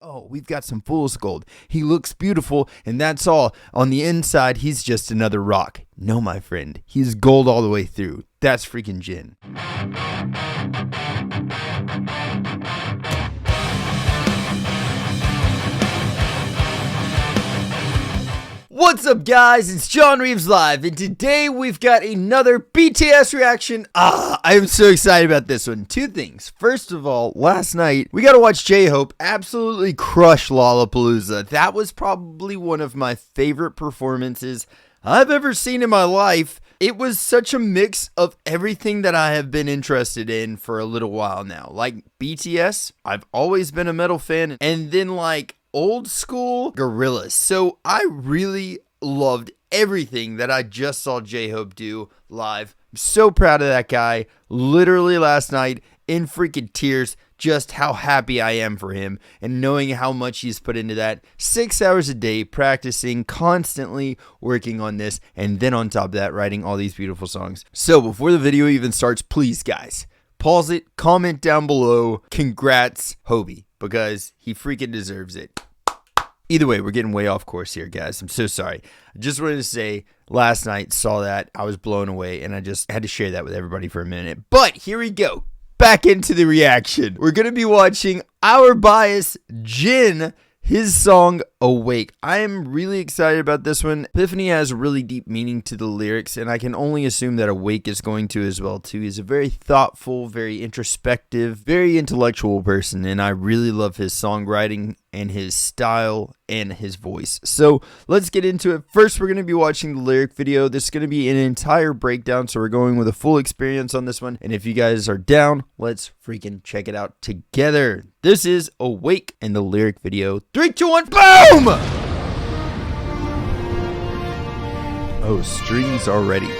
oh, we've got some fool's gold. He looks beautiful, and that's all. On the inside, he's just another rock. No, my friend, he's gold all the way through. That's freaking Jin. What's up, guys? It's John Reeves Live, and today we've got another BTS reaction. I am so excited about this one. Two things. First of all, last night we got to watch J-Hope absolutely crush Lollapalooza. That was probably one of my favorite performances I've ever seen in my life. It was such a mix of everything that I have been interested in for a little while now. Like BTS, I've always been a metal fan, and then like old school Gorillaz. So I really loved everything that I just saw J-Hope do live. I'm so proud of that guy. Literally last night in freaking tears, just how happy I am for him and knowing how much he's put into that. 6 hours a day practicing, constantly working on this, and then on top of that writing all these beautiful songs. So before the video even starts, please guys, pause it, comment down below, congrats Hobie, because he freaking deserves it. Either way, we're getting way off course here, guys. I'm so sorry. I just wanted to say, last night, saw that, I was blown away, and I just had to share that with everybody for a minute. But here we go. Back into the reaction. We're going to be watching our bias, Jin, his song Awake. I am really excited about this one. Epiphany has a really deep meaning to the lyrics, and I can only assume that Awake is going to as well too. He's a very thoughtful, very introspective, very intellectual person, and I really love his songwriting and his style and his voice. So let's get into it. First, we're going to be watching the lyric video. This is going to be an entire breakdown, so we're going with a full experience on this one. And if you guys are down, let's freaking check it out together. This is Awake and the lyric video. 3, 2, 1, boom! Oh, strings already.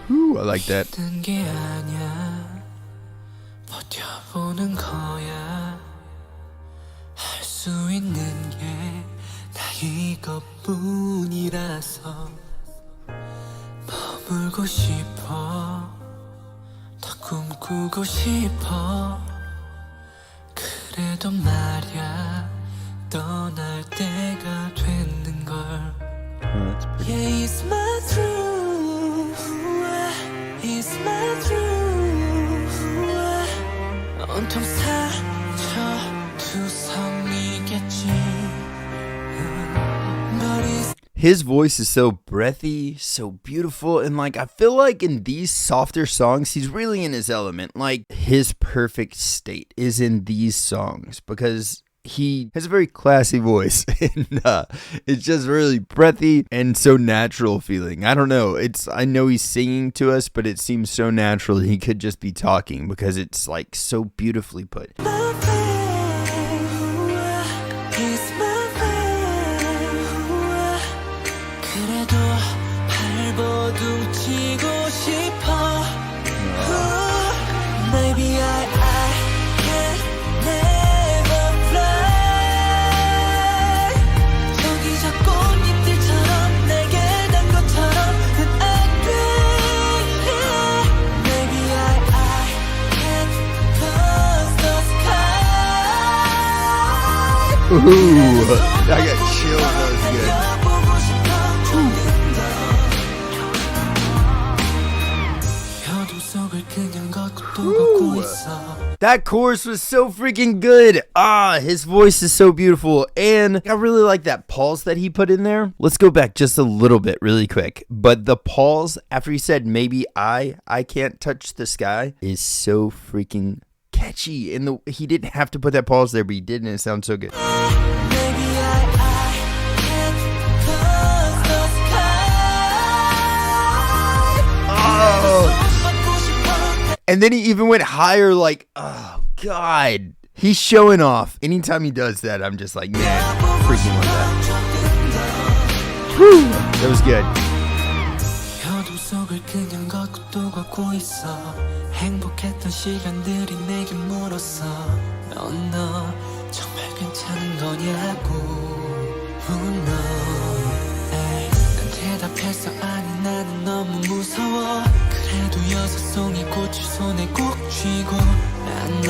Ooh, I like that. 머물고 싶어 더 꿈꾸고 싶어 그래도 말야 떠날 때가 됐는걸 Yeah, it's my truth It's my truth 온통 상처투성이겠지 His voice is so breathy, so beautiful, and like I feel like in these softer songs, he's really in his element. Like his perfect state is in these songs because he has a very classy voice and it's just really breathy and so natural feeling. I don't know. I know he's singing to us, but it seems so natural. He could just be talking because it's like so beautifully put. Maybe I can never fly 저기 저 꽃잎들처럼 내게 단 것처럼 난 안 돼 Maybe I can cross the sky Ooh, I got chills. That was good. Ooh. That chorus was so freaking good. His voice is so beautiful, and I really like that pause that he put in there. Let's go back just a little bit really quick. But the pause after he said maybe I can't touch the sky is so freaking catchy, and he didn't have to put that pause there, but he did, and it sounds so good. And then he even went higher, like, oh, God. He's showing off. Anytime he does that, I'm just like, man, freaking love that. Whew, that was good. 넌 정말 괜찮은 거냐고 송이꽃을 손에 꼭 쥐고 난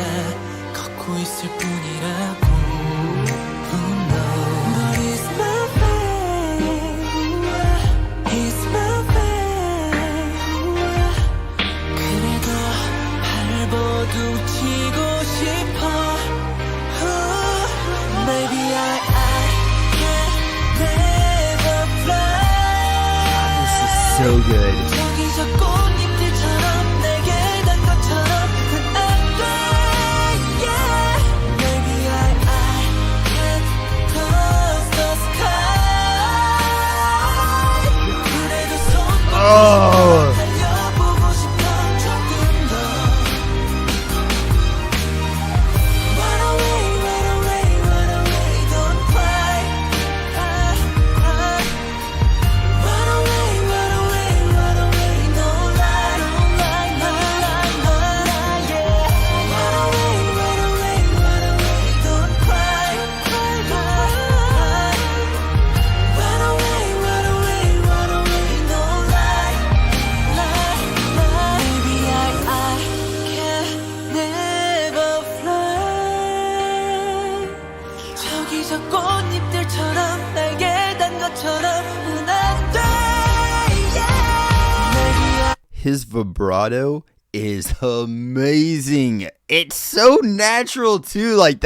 걷고 있을 뿐이라고 But it's my fate It's my fate 그래도 발버둥치고 싶어 Maybe I can never fly This is so good. 저기 저 꽃잎들처럼 내게 단 것처럼 안 돼 yeah. Maybe I can cross the sky 그래도 손 달려보고 싶어 조금 더 Run away, run away, run away, don't cry, cry, cry Run away, run away, run away, no lie, no lie, no lie, no lie, yeah Run away, run away, run away, don't cry, cry, cry, cry Run away, run away, run away, no lie, lie, lie Maybe I can never fly 저기 저 꽃잎들처럼 날개 단 것처럼 안 돼, yeah Maybe I His vibrato is amazing. It's so natural too. Like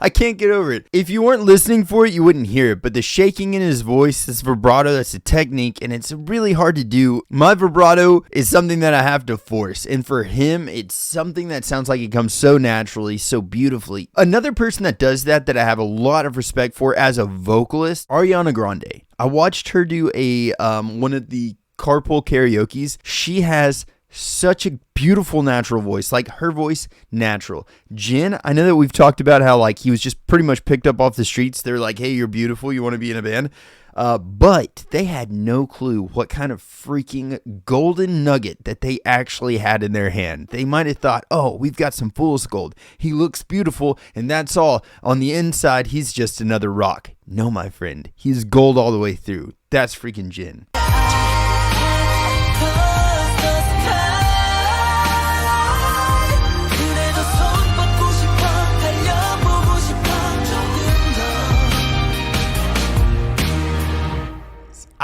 I can't get over it. If you weren't listening for it, you wouldn't hear it. But the shaking in his voice, this vibrato, that's a technique, and it's really hard to do. My vibrato is something that I have to force. And for him, it's something that sounds like it comes so naturally, so beautifully. Another person that does that I have a lot of respect for as a vocalist, Ariana Grande. I watched her do a one of the carpool karaoke's. She has such a beautiful natural voice, like her voice natural. Jin, I know that we've talked about how like he was just pretty much picked up off the streets. They're like, hey, you're beautiful, you want to be in a band, but they had no clue what kind of freaking golden nugget that they actually had in their hand. They might have thought, oh, we've got some fool's gold, he looks beautiful, and that's all. On the inside, he's just another rock. No, my friend, he's gold all the way through. That's freaking Jin.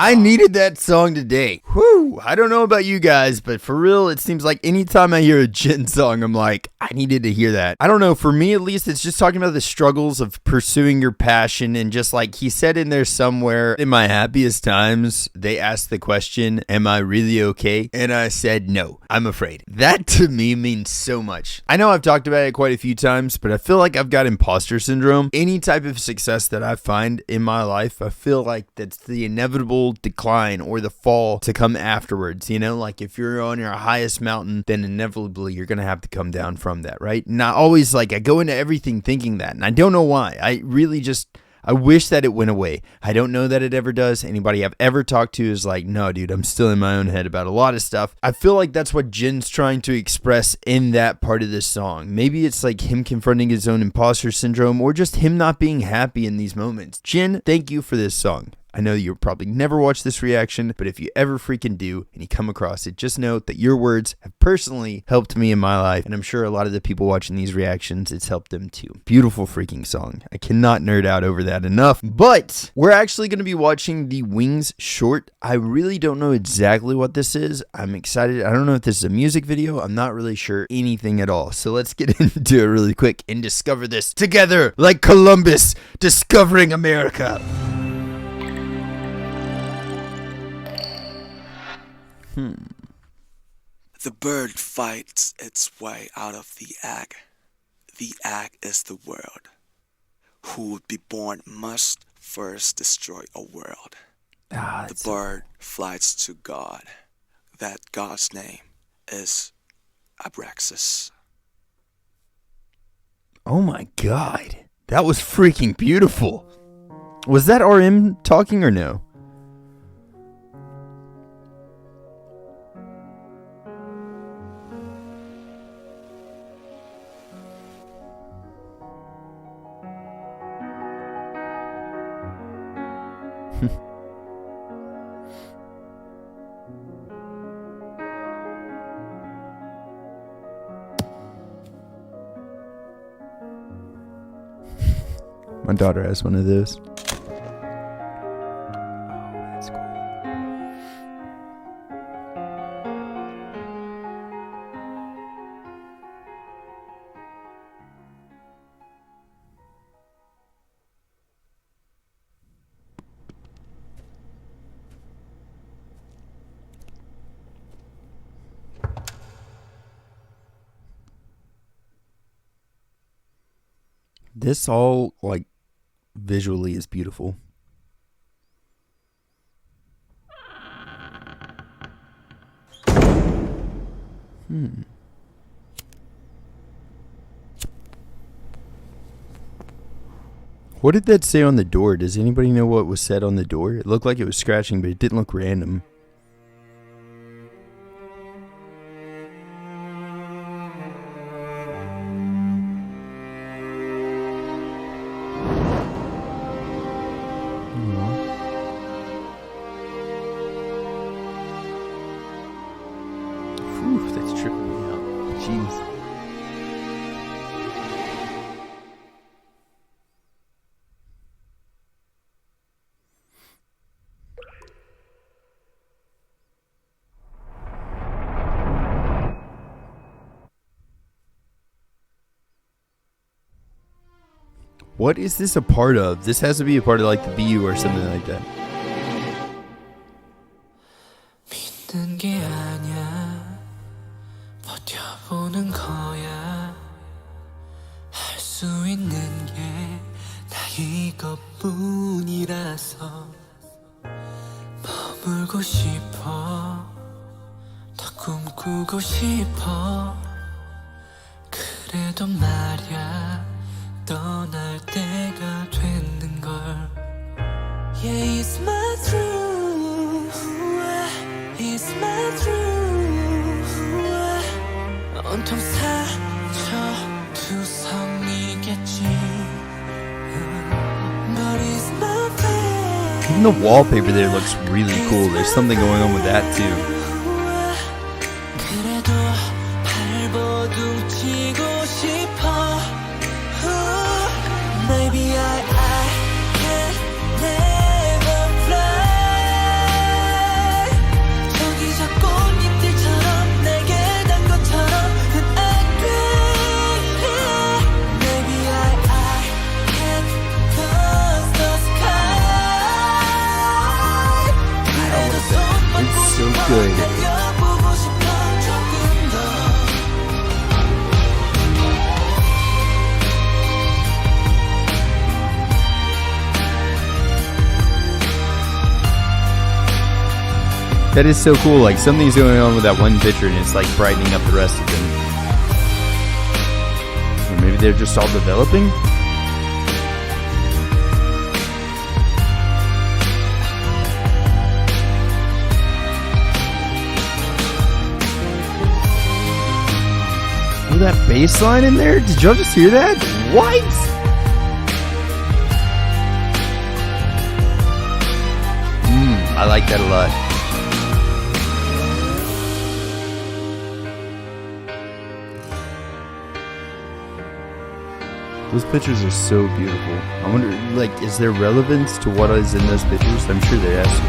I needed that song today. Whew. I don't know about you guys, but for real, it seems like anytime I hear a Jin song, I'm like, I needed to hear that. I don't know. For me, at least, it's just talking about the struggles of pursuing your passion. And just like he said in there somewhere, in my happiest times, they asked the question, am I really okay? And I said, no, I'm afraid. That to me means so much. I know I've talked about it quite a few times, but I feel like I've got imposter syndrome. Any type of success that I find in my life, I feel like that's the inevitable decline or the fall to come afterwards. You know, like if you're on your highest mountain, then inevitably you're gonna have to come down from that, right? Not always. Like I go into everything thinking that, and I don't know why. I wish that it went away. I don't know that it ever does. Anybody I've ever talked to is like, no, dude, I'm still in my own head about a lot of stuff. I feel like that's what Jin's trying to express in that part of this song. Maybe it's like him confronting his own imposter syndrome or just him not being happy in these moments. Jin, thank you for this song. I know you'll probably never watch this reaction, but if you ever freaking do and you come across it, just note that your words have personally helped me in my life, and I'm sure a lot of the people watching these reactions, it's helped them too. Beautiful freaking song. I cannot nerd out over that enough, but we're actually going to be watching the Wings short. I really don't know exactly what this is. I'm excited. I don't know if this is a music video. I'm not really sure anything at all. So let's get into it really quick and discover this together like Columbus discovering America. The bird fights its way out of the egg. The egg is the world. Who would be born must first destroy a world. The bird flies to God. That God's name is Btsreaction. Oh my god. That was freaking beautiful. Was that RM talking or no? My daughter has one of those. That's cool. This all, like, visually is beautiful. What did that say on the door? Does anybody know what was said on the door? It looked like it was scratching, but it didn't look random. Whew, that's tripping me out. Jeez. What is this a part of? This has to be a part of like the BU or something like that. 믿는 게 아냐 버텨보는 거야 할 수 있는 게 다 이것뿐이라서 머물고 싶어 더 꿈꾸고 싶어 그래도 말야 떠날 때가 됐는걸 Yeah, it's my truth It's my truth 온통 사쳐 투성이겠지 But it's my fate Even the wallpaper there looks really cool. There's something going on with that too. 그래도 발버둥 치고 싶어 Maybe I can never fly 저기저 꽃잎들처럼 내게 단 것처럼 난 안 돼 Maybe I can touch the sky 그래도 손 뻗고 It's so 싶어 good. 달려보고 싶어 조금 더 That is so cool. Like something's going on with that one picture and it's like brightening up the rest of them. Or maybe they're just all developing? Oh, that bass line in there? Did y'all just hear that? What? I like that a lot. Those pictures are so beautiful. I wonder, like, is there relevance to what is in those pictures? I'm sure there has to be.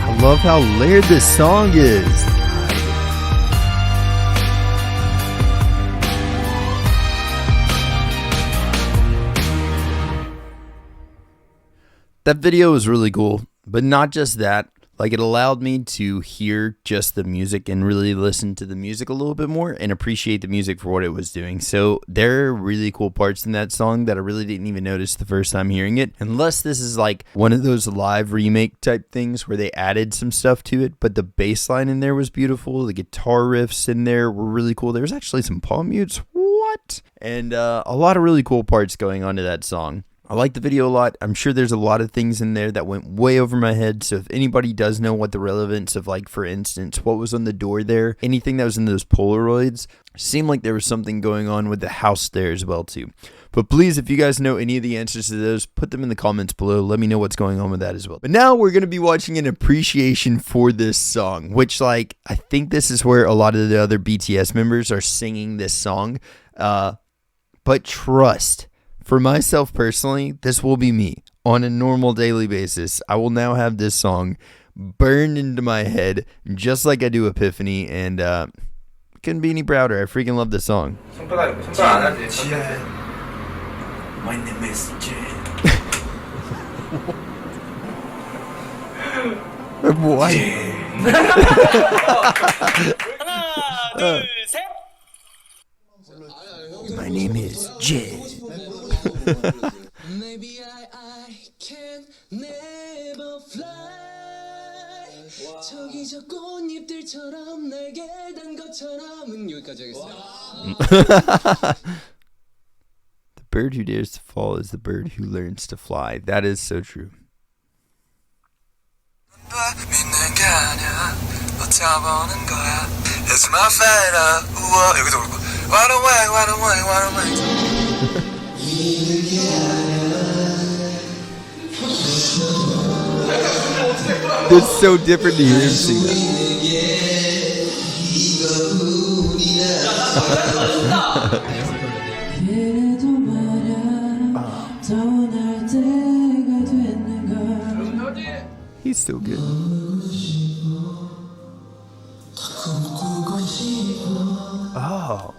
I love how layered this song is. That video was really cool, but not just that. Like, it allowed me to hear just the music and really listen to the music a little bit more and appreciate the music for what it was doing. So there are really cool parts in that song that I really didn't even notice the first time hearing it, unless this is like one of those live remake type things where they added some stuff to it. But the bass line in there was beautiful. The guitar riffs in there were really cool. There was actually some palm mutes. What? And a lot of really cool parts going on to that song. I like the video a lot. I'm sure there's a lot of things in there that went way over my head. So if anybody does know what the relevance of, like, for instance, what was on the door there, anything that was in those Polaroids, seemed like there was something going on with the house there as well too. But please, if you guys know any of the answers to those, put them in the comments below. Let me know what's going on with that as well. But now we're going to be watching an appreciation for this song, which, like, I think this is where a lot of the other BTS members are singing this song. But trust, for myself personally, this will be me on a normal daily basis. I will now have this song burned into my head just like I do Epiphany, and couldn't be any prouder. I freaking love this song. My name is Jin. What? My name is Jin. Maybe I can never fly. 저기 저 꽃잎들처럼 날개 단 것처럼은 여기까지 하겠어요. The bird who dares to fall is the bird who learns to fly. That is so true. 믿는 게 아니야. 버텨보는 거야. It's my fighter. 우와 여기서 부르고. Why don't wait, why don't wait, why don't wait. That's so different to hear him sing that. 그래도 말야 떠날 때가 됐는가. He's still good. Oh.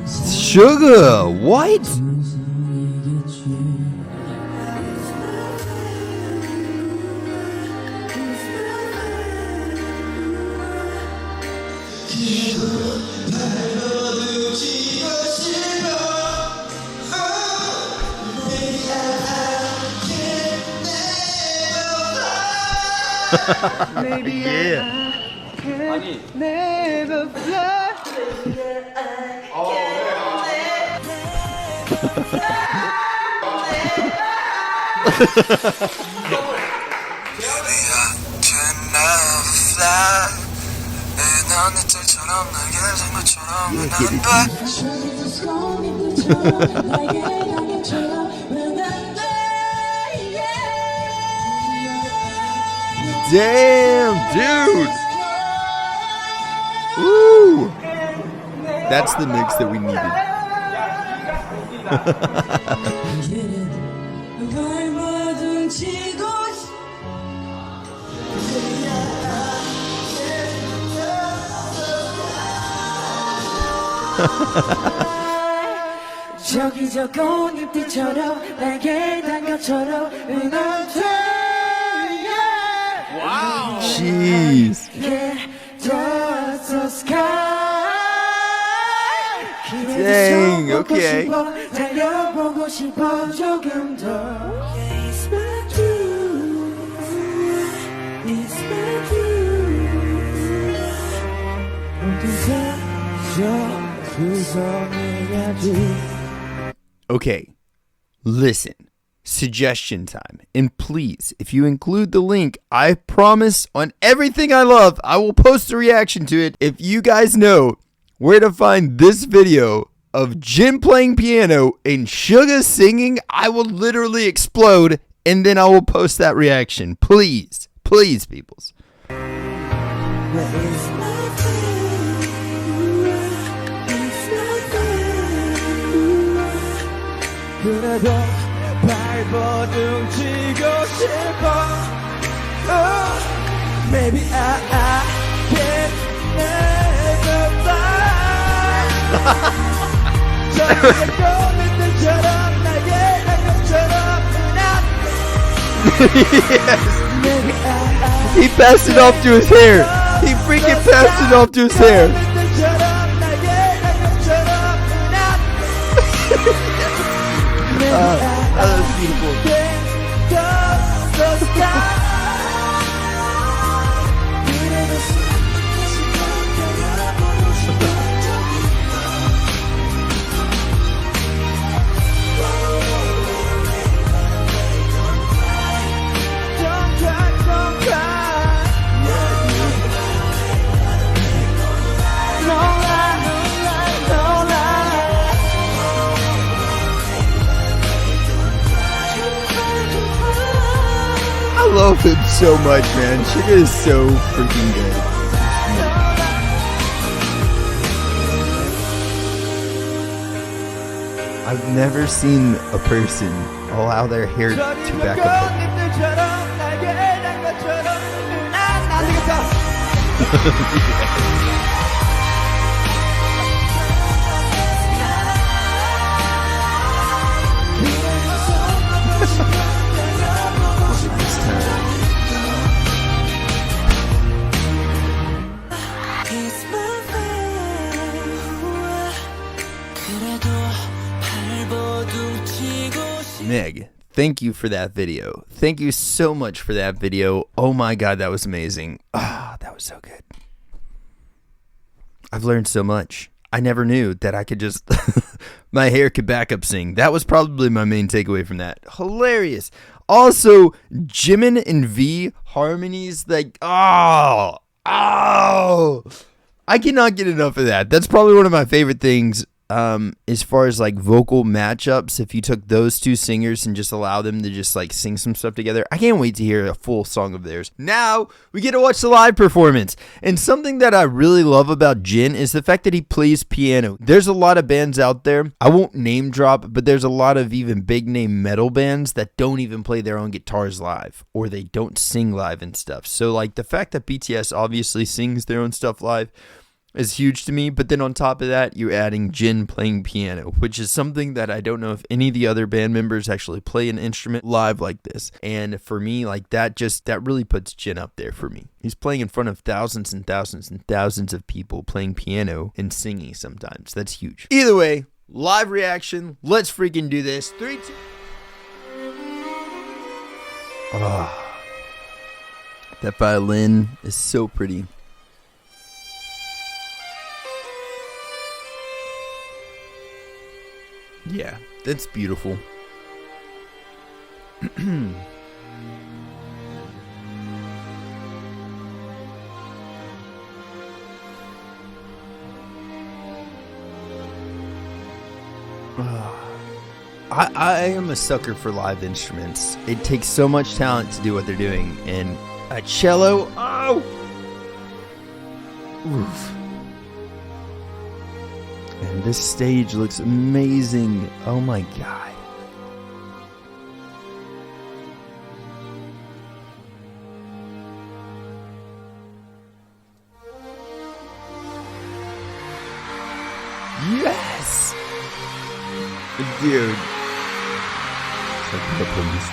Sugar, what? Yeah. Never fly. Baby, I can never fly. 난 이틀처럼 날개 단 것처럼 난 Damn, dude. Ooh. That's the mix that we needed. 저기 저 꽃잎들처럼 날개 단 것처럼 Wow. Jeez. Dang, okay. 달려보고 싶어 조금 더. It's like you. It's like you. Okay, listen. Suggestion time. And please, if you include the link, I promise on everything I love, I will post a reaction to it. If you guys know where to find this video of Jin playing piano and Suga singing, I will literally explode, and then I will post that reaction. Please, please, peoples. 발버둥 치고 싶어. Maybe I can never fly. 저기의 꽃잎들처럼 날개 단 것처럼 He passed it off to his hair. He freaking passed it off to his hair. That was beautiful. love him so much, man. Suga is so freaking good. I've never seen a person allow their hair to back up. It's my way. 그래도 발버둥치고 싶 Meg, thank you for that video. Thank you so much for that video. Oh my god, that was amazing. Ah, that was so good. I've learned so much. I never knew that I could just my hair could back up sing. That was probably my main takeaway from that. Hilarious. Also, Jimin and V harmonies, like, oh, I cannot get enough of that. That's probably one of my favorite things. As far as like vocal matchups, if you took those two singers and just allow them to just like sing some stuff together, I can't wait to hear a full song of theirs. Now we get to watch the live performance, and something that I really love about Jin is the fact that he plays piano. There's a lot of bands out there, I won't name drop, but there's a lot of even big name metal bands that don't even play their own guitars live, or they don't sing live and stuff. So like the fact that BTS obviously sings their own stuff live is huge to me, but then on top of that, you're adding Jin playing piano, which is something that I don't know if any of the other band members actually play an instrument live like this. And for me, like that really puts Jin up there for me. He's playing in front of thousands and thousands and thousands of people playing piano and singing sometimes. That's huge. Either way, live reaction. Let's freaking do this. 3, 2. Ah, that violin is so pretty. Yeah, that's beautiful. I am a sucker for live instruments. It takes so much talent to do what they're doing. And a cello, oh! Oof. And this stage looks amazing. Oh my god. Yes! Dude. It's like the police.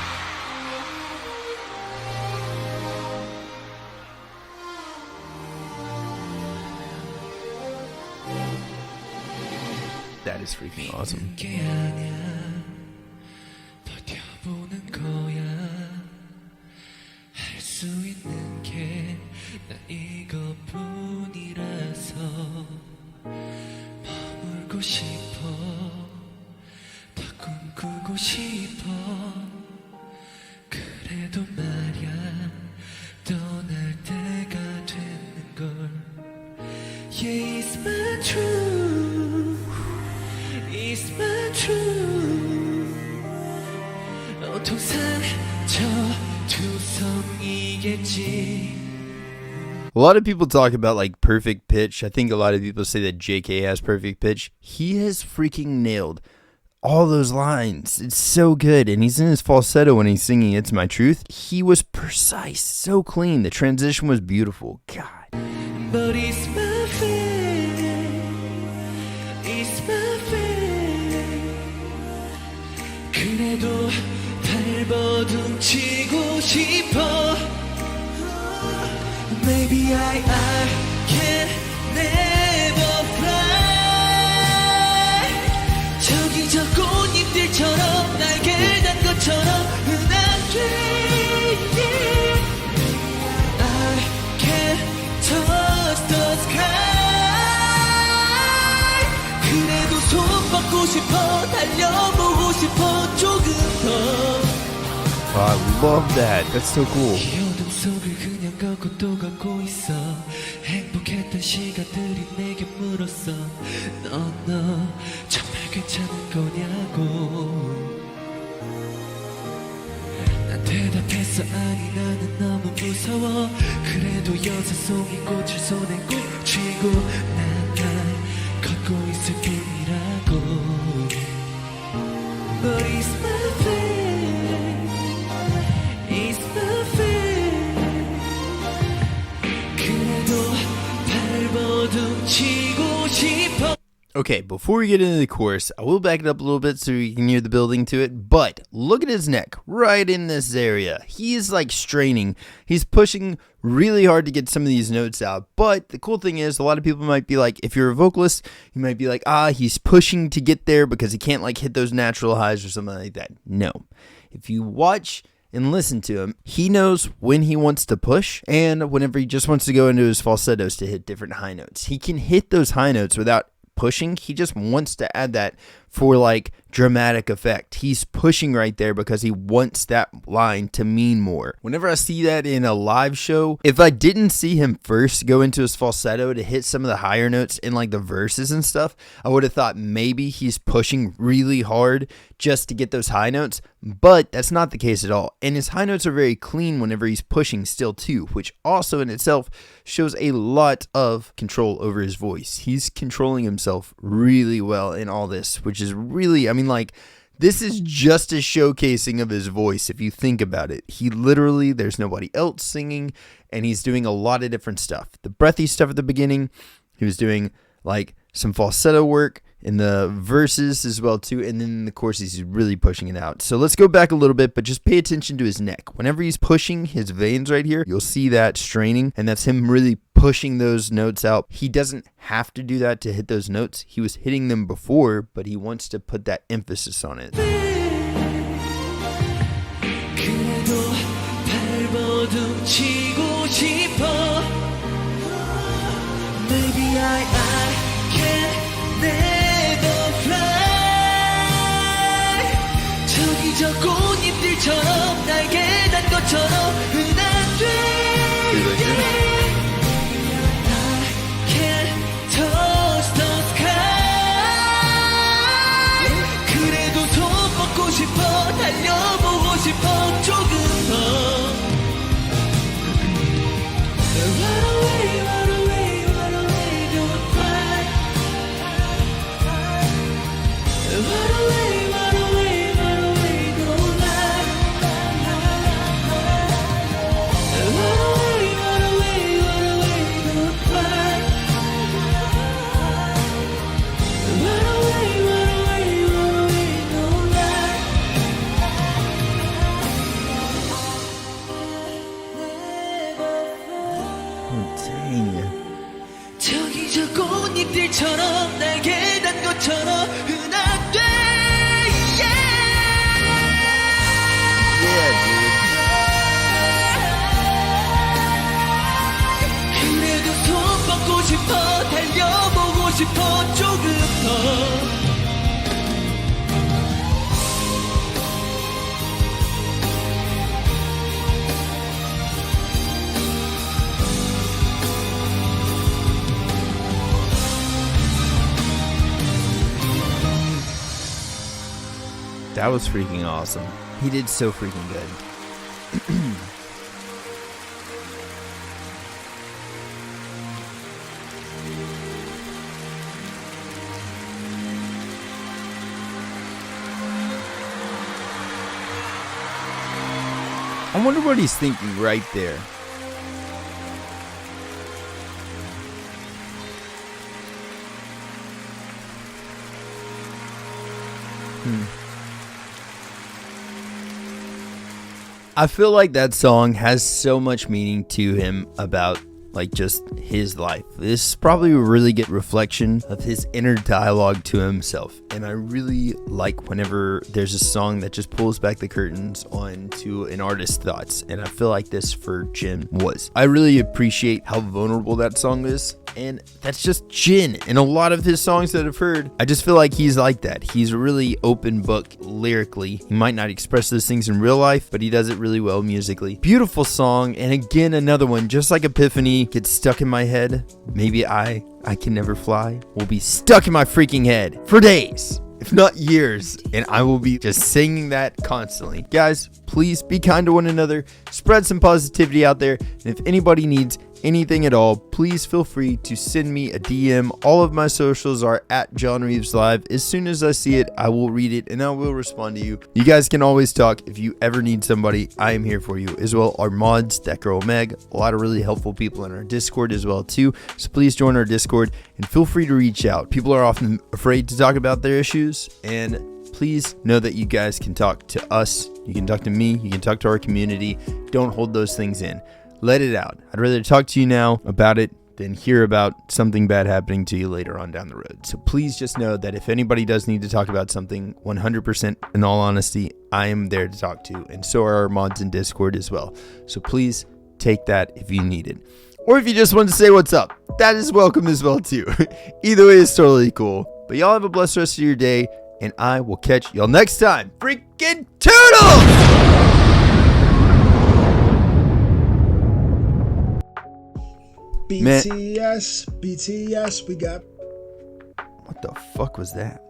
That is freaking awesome. 게 아니야. 버텨보는 거야. 할 수 있는 게 나 이것뿐이라서 머물고 싶어. 더 꿈꾸고 싶어. 그래도 말야 떠날 때가 되는 걸. Yeah, it's my truth. It's my truth. 온통 상처 투성이겠지. A lot of people talk about like perfect pitch. I think a lot of people say that JK has perfect pitch. He has freaking nailed all those lines. It's so good. And he's in his falsetto when he's singing It's My Truth. He was precise, so clean. The transition was beautiful. God. But it's my fate. It's my fate. 그래도 발버둥 치고 싶어. Maybe I can never fly. 저기 저 꽃잎들처럼 날개 단 것처럼 흔하게. I can touch the sky. 그래도 손 뻗고 싶어. 달려보고 싶어. 조금 더. Oh, I love that. That's so cool. 이 어둠 속을 그냥 걷고 또 걷고 있어. 행복했던 시간들이 내게 물었어. 너 정말 괜찮은 거냐고. 난 대답했어 아니 나는 너무 무서워 그래도 여자송이 꽃을 손에 꼭 쥐고 난 걷고 있을 뿐이라고 But it's my fate It's my fate 그래도 발버둥치고 싶어. Okay, before we get into the chorus, I will back it up a little bit so you can hear the building to it, but look at his neck, right in this area. He is like straining. He's pushing really hard to get some of these notes out, but the cool thing is a lot of people might be like, if you're a vocalist, you might be like, he's pushing to get there because he can't like hit those natural highs or something like that. No. If you watch and listen to him, he knows when he wants to push and whenever he just wants to go into his falsettos to hit different high notes. He can hit those high notes without pushing. He just wants to add that for like dramatic effect. He's pushing right there because he wants that line to mean more. Whenever I see that in a live show, if I didn't see him first go into his falsetto to hit some of the higher notes in like the verses and stuff, I would have thought maybe he's pushing really hard just to get those high notes, but that's not the case at all. And his high notes are very clean whenever he's pushing still too, which also in itself shows a lot of control over his voice. He's controlling himself really well in all this, which is really, I mean, like, this is just a showcasing of his voice if you think about it. He literally, there's nobody else singing, and he's doing a lot of different stuff. The breathy stuff at the beginning, he was doing like some falsetto work in the verses as well too, and then in the choruses he's really pushing it out. So let's go back a little bit, but just pay attention to his neck. Whenever he's pushing his veins right here, you'll see that straining, and that's him really pushing those notes out. He doesn't have to do that to hit those notes. He was hitting them before, but he wants to put that emphasis on it. 그래도 발버둥치고 싶어. Maybe I can never fly. 저기 저 꽃잎들처럼 날개 단 것처럼 흔한데. I can touch the sky. 그래도 손 뻗고 싶어 달려보고 싶어 조금 더. Run away, run away, run away, don't cry. Run away, run away, run away, don't lie. Run away, run away, run away, don't cry. Run away, run away, run away, don't lie. Oh, dang. 저기 저 꽃잎들처럼 날개 단 것처럼 흔한데. Yeah, 그래도 손 뻗고 싶어 달려보고 싶어 조금 더. That was freaking awesome. He did so freaking good. I wonder what he's thinking right there. I feel like that song has so much meaning to him about like just his life. This is probably a really good reflection of his inner dialogue to himself. And I really like whenever there's a song that just pulls back the curtains onto an artist's thoughts. And I feel like this for Jin was. I really appreciate how vulnerable that song is. And that's just Jin. In a lot of his songs that I've heard, I just feel like he's like that. He's a really open book lyrically. He might not express those things in real life, but he does it really well musically. Beautiful song. And again, another one, just like Epiphany, gets stuck in my head. Maybe I Can Never Fly will be stuck in my freaking head for days. if not years, and I will be just singing that constantly. Guys, please be kind to one another, spread some positivity out there, and if anybody needs anything at all, please feel free to send me a DM. All of my socials are at John Reeves Live. As soon as I see it, I will read it and I will respond to you. You guys can always talk. If you ever need somebody, I am here for you. As well, our mods, that girl Meg, a lot of really helpful people in our Discord as well too. So please join our Discord and feel free to reach out. People are often afraid to talk about their issues, and please know that you guys can talk to us. You can talk to me. You can talk to our community. Don't hold those things in. Let it out. I'd rather talk to you now about it than hear about something bad happening to you later on down the road. So please just know that if anybody does need to talk about something, 100% in all honesty, I am there to talk to, and so are our mods in Discord as well. So please take that if you need it. Or if you just want to say what's up, that is welcome as well too. Either way is totally cool. But y'all have a blessed rest of your day, and I will catch y'all next time. Freaking toodles! BTS, we got. What the fuck was that?